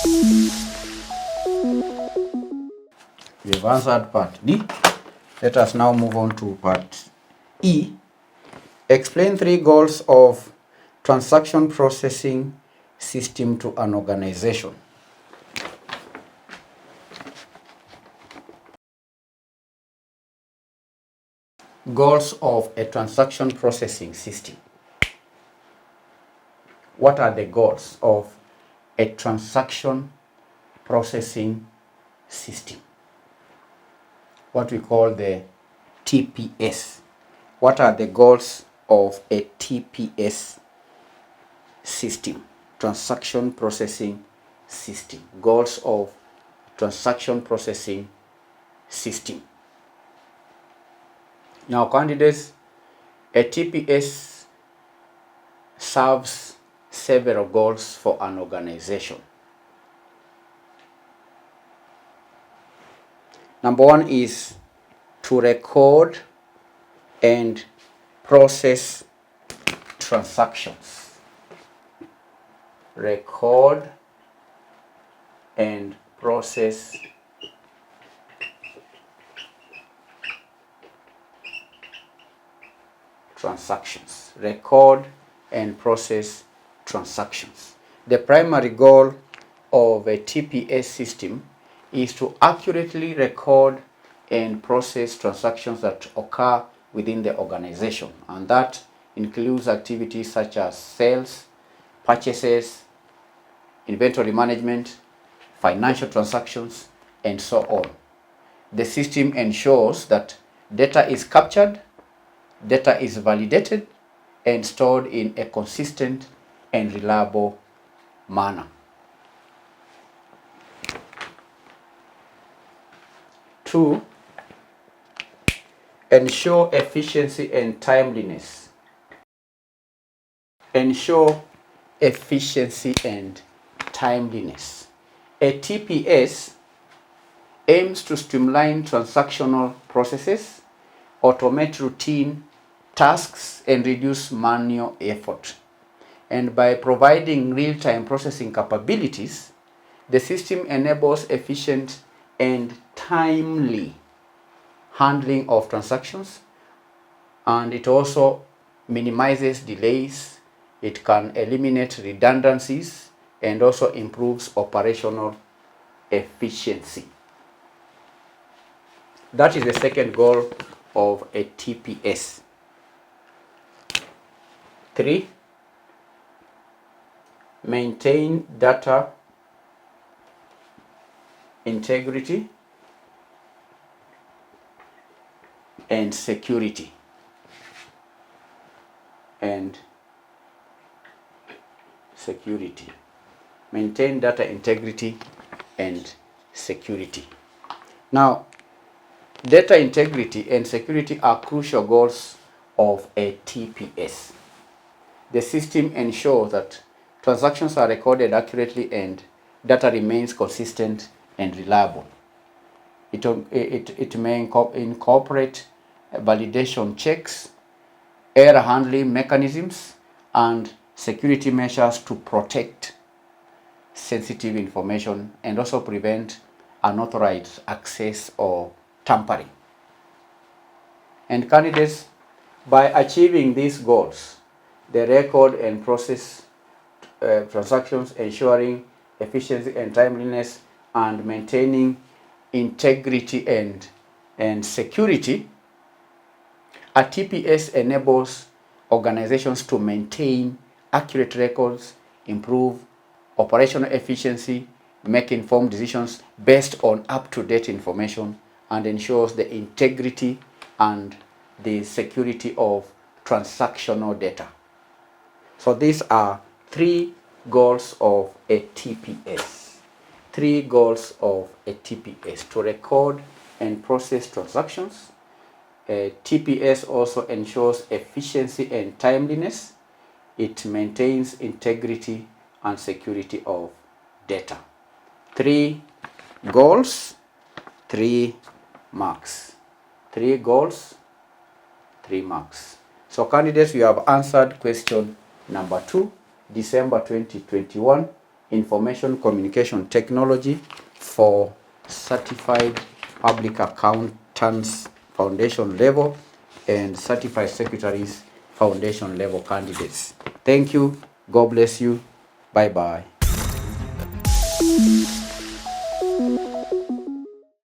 We have answered part D. Let us now move on to part E. Explain 3 goals of transaction processing system to an organization. Goals of a transaction processing system. What are the goals of a transaction processing system? What we call the TPS. What are the goals of a TPS system? Transaction processing system. Goals of transaction processing system. Now, candidates, a TPS serves several goals for an organization. Number 1 is to record and process transactions. Record and process transactions. Record and process transactions. The primary goal of a TPS system is to accurately record and process transactions that occur within the organization, and that includes activities such as sales, purchases, inventory management, financial transactions, and so on. The system ensures that data is captured, data is validated, and stored in a consistent and reliable manner. 2, ensure efficiency and timeliness. Ensure efficiency and timeliness. A TPS aims to streamline transactional processes, automate routine tasks, and reduce manual effort. And by providing real-time processing capabilities, the system enables efficient and timely handling of transactions, and it also minimizes delays. It can eliminate redundancies and also improves operational efficiency. That is the second goal of a TPS. 3, maintain data integrity and security. Maintain data integrity and security. Now, data integrity and security are crucial goals of a TPS. The system ensures that transactions are recorded accurately and data remains consistent and reliable. It may incorporate validation checks, error handling mechanisms, and security measures to protect sensitive information and also prevent unauthorized access or tampering. And candidates, by achieving these goals, the record and process transactions, ensuring efficiency and timeliness, and maintaining integrity and security, a TPS enables organizations to maintain accurate records, improve operational efficiency, make informed decisions based on up-to-date information, and ensures the integrity and the security of transactional data. So these are 3 goals of a TPS. 3 goals of a TPS: to record and process transactions. A TPS also ensures efficiency and timeliness. It maintains integrity and security of data. 3 goals, 3 marks. 3 goals, 3 marks. So candidates, you have answered question number 2, December 2021, Information Communication Technology for Certified Public Accountants Foundation level and Certified Secretaries Foundation level candidates. Thank you. God bless you. Bye-bye.